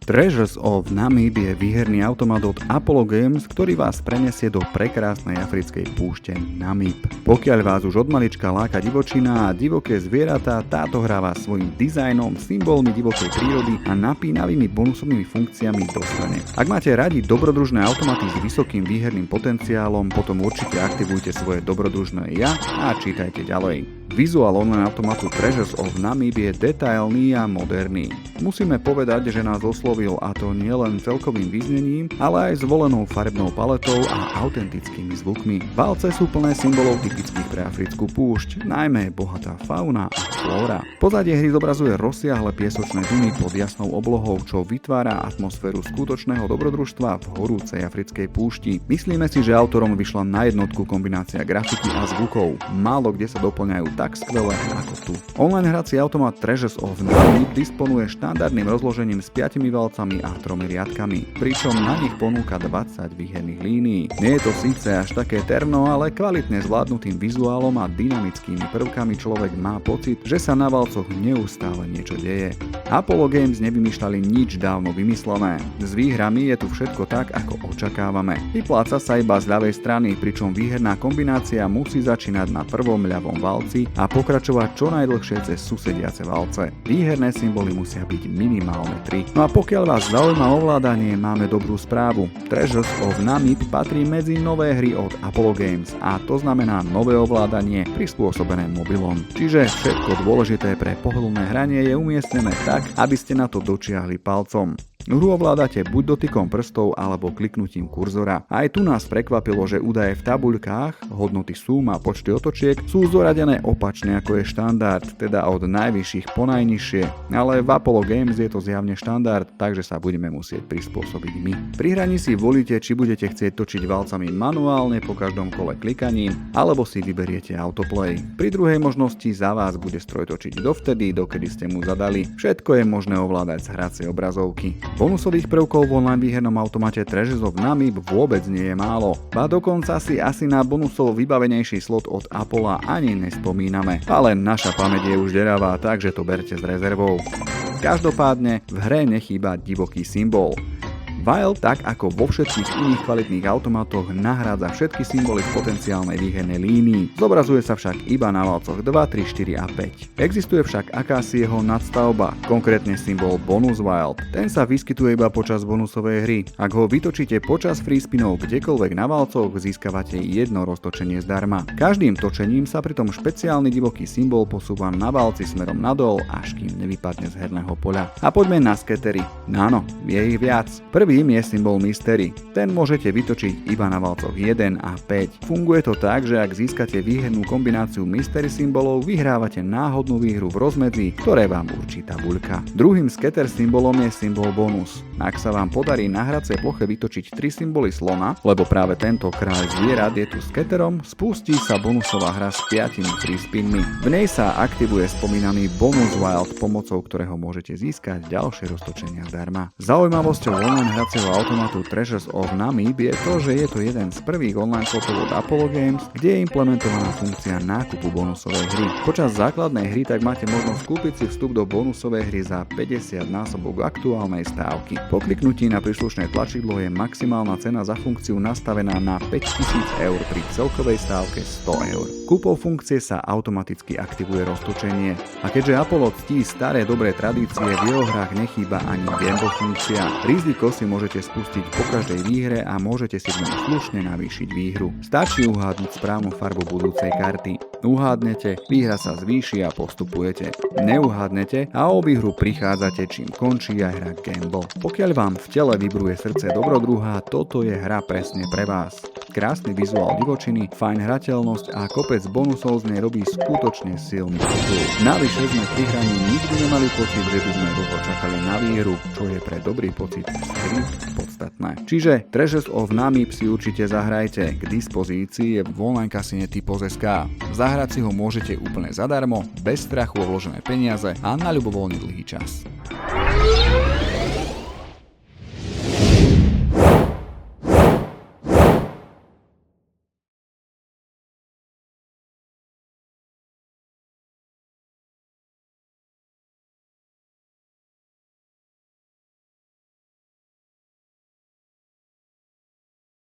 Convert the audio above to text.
Treasures of Namib je výherný automat od Apollo Games, ktorý vás prenesie do prekrásnej africkej púšte Namib. Pokiaľ vás už od malička láka divočina a divoké zvieratá, táto hra vás svojím dizajnom, symbolmi divokej prírody a napínavými bonusovými funkciami dostane. Ak máte radi dobrodružné automaty s vysokým výherným potenciálom, potom určite aktivujte svoje dobrodružné ja a čítajte ďalej. Vizuál online automatu Treasures of Namib je detailný a moderný. Musíme povedať, že nás oslovil, a to nielen celkovým vyznením, ale aj zvolenou farebnou paletou a autentickými zvukmi. Valce sú plné symbolov typických pre africkú púšť, najmä bohatá fauna a flóra. Pozadie hry zobrazuje rozsiahle piesočné duny pod jasnou oblohou, čo vytvára atmosféru skutočného dobrodružstva v horúcej africkej púšti. Myslíme si, že autorom vyšla na jednotku kombinácia grafiky a zvukov. Málo kde sa doplňajú tak skvelé ako tu. Online hrací automat Treasures of Namib disponuje štandardným rozložením s 5 valcami a 3 riadkami, pričom na nich ponúka 20 výherných línií. Nie je to síce až také terno, ale kvalitne zvládnutým vizuálom a dynamickými prvkami človek má pocit, že sa na valcoch neustále niečo deje. Apollo Games nevymýšľali nič dávno vymyslené. S výhrami je tu všetko tak, ako očakávame. Vypláca sa iba z ľavej strany, pričom výherná kombinácia musí začínať na prvom ľavom valci a pokračovať čo najdlhšie cez susediace valce. Výherné symboly musia byť minimálne 3. No a pokiaľ vás zaujíma ovládanie, máme dobrú správu. Treasures of Namib patrí medzi nové hry od Apollo Games a to znamená nové ovládanie prispôsobené mobilom. Čiže všetko dôležité pre pohodlné hranie je umiestnené tak, aby ste na to dočiahli palcom. Hru ovládate buď dotykom prstov alebo kliknutím kurzora. Aj tu nás prekvapilo, že údaje v tabuľkách, hodnoty súm a počty otočiek sú zoradené opačne ako je štandard, teda od najvyšších po najnižšie. Ale v Apollo Games je to zjavne štandard, takže sa budeme musieť prispôsobiť my. Pri hraní si volíte, či budete chcieť točiť valcami manuálne po každom kole klikaním, alebo si vyberiete autoplay. Pri druhej možnosti za vás bude stroj točiť dovtedy, dokedy ste mu zadali. Všetko je možné ovládať z hracej obrazovky. Bonusových prvkov v online výhernom automate Treasures of Namib vôbec nie je málo. A dokonca si asi na bonusov vybavenejší slot od Apollo ani nespomíname. Ale naša pamäť je už deravá, takže to berte s rezervou. Každopádne v hre nechýba divoký symbol. Wild, tak ako vo všetkých iných kvalitných automatoch, nahrádza všetky symboly v potenciálnej výhernej línii. Zobrazuje sa však iba na valcoch 2, 3, 4 a 5. Existuje však akási jeho nadstavba, konkrétne symbol Bonus Wild. Ten sa vyskytuje iba počas bonusovej hry. Ak ho vytočíte počas free spinov kdekoľvek na valcoch, získavate jedno roztočenie zdarma. Každým točením sa pritom špeciálny divoký symbol posúva na valci smerom nadol, až kým nevypadne z herného poľa. A poďme na skatery. Áno, je ich viac. Prvým je symbol Mystery. Ten môžete vytočiť iba na valcoch 1 a 5. Funguje to tak, že ak získate výhernú kombináciu Mystery symbolov, vyhrávate náhodnú výhru v rozmedzi, ktoré vám určí tabuľka. Druhým skater symbolom je symbol Bonus. Ak sa vám podarí na hracej ploche vytočiť 3 symboly slona, lebo práve tento kráľ zvierat je tu skaterom, spustí sa bonusová hra s 5 free spinmi. V nej sa aktivuje spomínaný Bonus Wild, pomocou ktorého môžete získať ďalšie roztočenia zdarma. Zaujímavosťou online hracieho automatu Treasures of Namib je to, že je to jeden z prvých online slotov od Apollo Games, kde je implementovaná funkcia nákupu bonusovej hry. Počas základnej hry tak máte možnosť kúpiť si vstup do bonusovej hry za 50 násobok aktuálnej stávky. Po kliknutí na príslušné tlačidlo je maximálna cena za funkciu nastavená na 5000 eur pri celkovej stávke 100 eur. Kúpou funkcie sa automaticky aktivuje roztočenie. A keďže Apollo ctí staré dobré tradície, v jeho hrách nechýba ani gamble funkcia. Riziko si môžete spustiť po každej výhre a môžete si v ňom slušne navýšiť výhru. Stačí uhádnuť správnu farbu budúcej karty. Uhádnete, výhra sa zvýši a postupujete. Neuhádnete a o výhru prichádzate, čím končí aj hra gamble. Pokiaľ vám v tele vibruje srdce dobrodruha, toto je hra presne pre vás. Krásny vizuál divočiny, fajn hrateľnosť a kopec bonusov z nej robí skutočne silný titul. Navyše sme pri hraní nikdy nemali pocit, že by sme dlho čakali na výhru, čo je pre dobrý pocit z hry podstatné. Čiže Treasures of Namib si určite zahrajte. K dispozícii je v online kasine Typos.sk. Zahrať si ho môžete úplne zadarmo, bez strachu o vložené peniaze a na ľubovoľný dlhý čas.